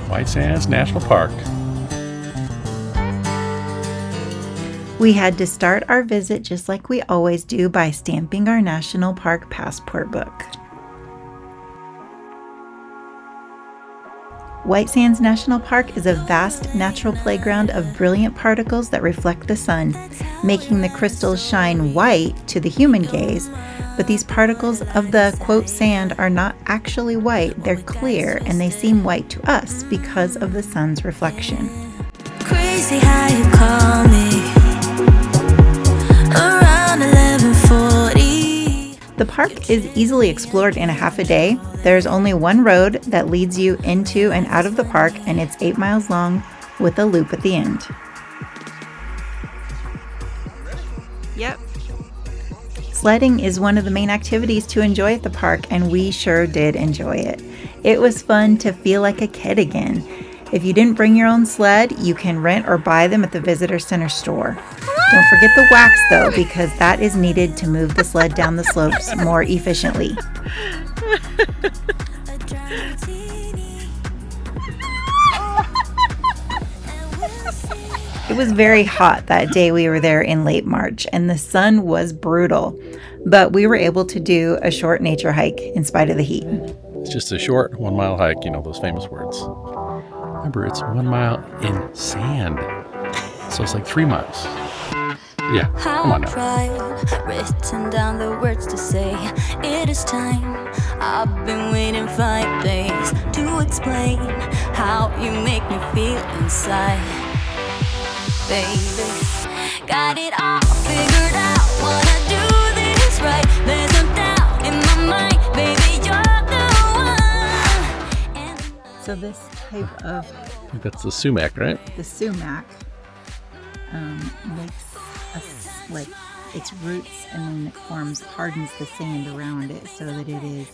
White Sands National Park. We had to start our visit just like we always do by stamping our national park passport book. White Sands National Park is a vast natural playground of brilliant particles that reflect the sun, making the crystals shine white to the human gaze. But these particles of the, quote, sand are not actually white, they're clear, and they seem white to us because of the sun's reflection. Crazy how you call me around 11:40. The park is easily explored in a half a day. There's only one road that leads you into and out of the park, and it's 8 miles long with a loop at the end. Yep. Sledding is one of the main activities to enjoy at the park, and we sure did enjoy it. It was fun to feel like a kid again. If you didn't bring your own sled, you can rent or buy them at the visitor center store. Don't forget the wax though, because that is needed to move the sled down the slopes more efficiently. It was very hot that day we were there in late March, and the sun was brutal, but we were able to do a short nature hike in spite of the heat. It's just a short 1 mile hike, you know, those famous words. Remember, it's 1 mile in sand, so it's like 3 miles. Yeah, come on now. Written down the words to say, it is time. I've been waiting 5 days to explain how you make me feel inside. Baby, got it all figured out. Wanna do this right. There's no doubt in my mind, baby, you're the one. So this type of, I think that's the sumac, right? the sumac, makes like its roots, and then it hardens the sand around it so that it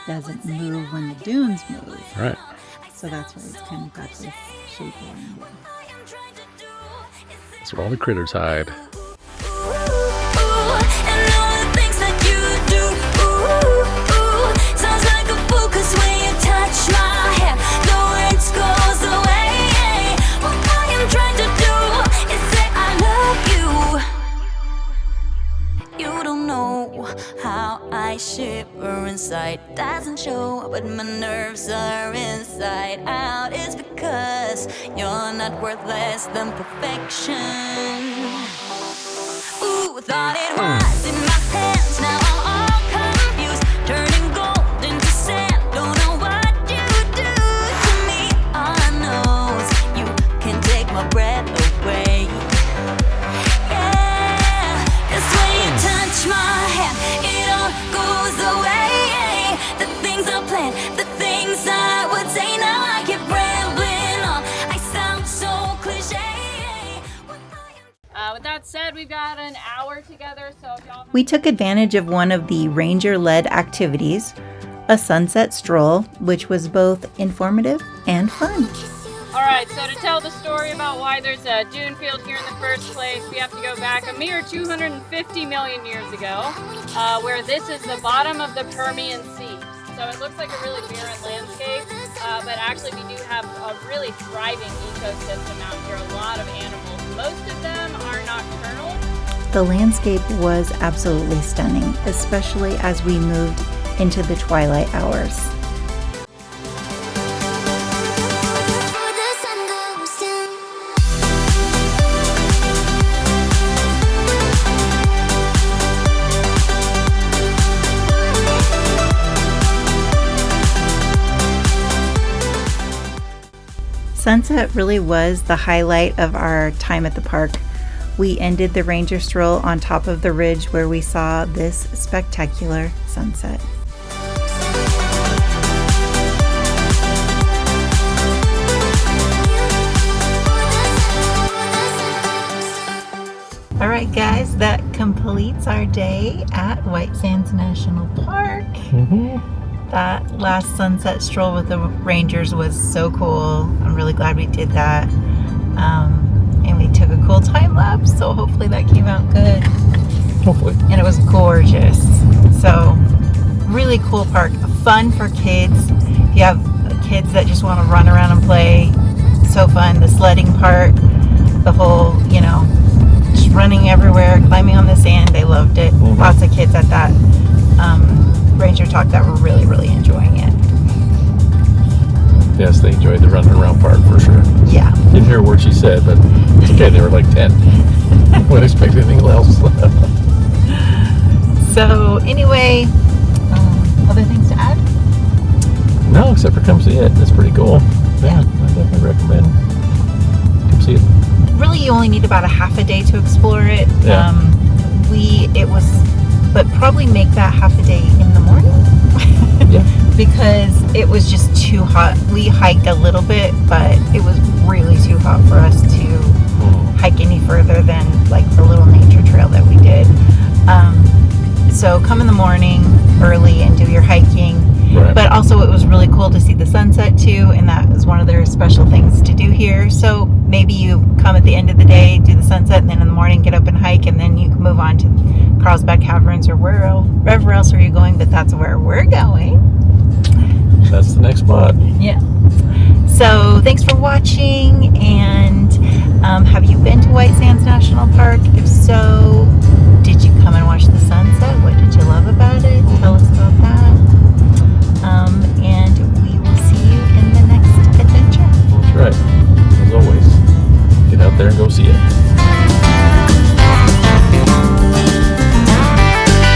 doesn't move when the dunes move. Right. So that's why it's kind of got this shape around it. That's where all the critters hide. I shiver inside, doesn't show, but my nerves are inside out. It's because you're not worth less than perfection. Ooh, thought it was in my hands, now I'm all confused, turning gold into sand. Don't know what you do to me. All I know is you can take my breath away. Yeah, 'cause when you touch my hand, it all goes away. The things I planned, the things I would say, now I keep rambling on. I sound so cliche. With that said, we've got an hour together, so if y'all... We took advantage of one of the ranger-led activities, a sunset stroll, which was both informative and fun. Alright, so to tell the story about why there's a dune field here in the first place, we have to go back a mere 250 million years ago, where this is the bottom of the Permian Sea. So it looks like a really barren landscape, but actually we do have a really thriving ecosystem out here, a lot of animals. Most of them are nocturnal. The landscape was absolutely stunning, especially as we moved into the twilight hours. Sunset really was the highlight of our time at the park. We ended the ranger stroll on top of the ridge where we saw this spectacular sunset. All right, guys, that completes our day at White Sands National Park. That last sunset stroll with the rangers was so cool. I'm really glad we did that. And we took a cool time lapse, so hopefully that came out good. Hopefully. and it was gorgeous. So, really cool park. Fun for kids. If you have kids that just want to run around and play, so fun. The sledding part, the whole, just running everywhere, climbing on the sand. They loved it. Mhm. Lots of kids at that Ranger Talk that were really, really enjoying it. Yes, they enjoyed the running around part for sure. Yeah. Didn't hear a word she said, but it's okay. They were like 10. Wouldn't expect anything else. So anyway, other things to add? No, except for come see it. It's pretty cool. Yeah, I definitely recommend come see it. Really, you only need about a half a day to explore it. Yeah. But probably make that half a day in the morning. Yeah. Because it was just too hot. We hiked a little bit, but it was really too hot for us to hike any further than like the little nature trail that we did. So come in the morning early and do your hiking. Right. But also it was really cool to see the sunset too, and that is one of their special things to do here. So maybe you come at the end of the day, do the sunset, and then in the morning get up and hike, and then you can move on to Carlsbad Caverns or wherever else are you going, but that's where we're going. That's the next spot. Yeah. So thanks for watching, and have you been to White Sands National Park? If so, did you come and watch the sun?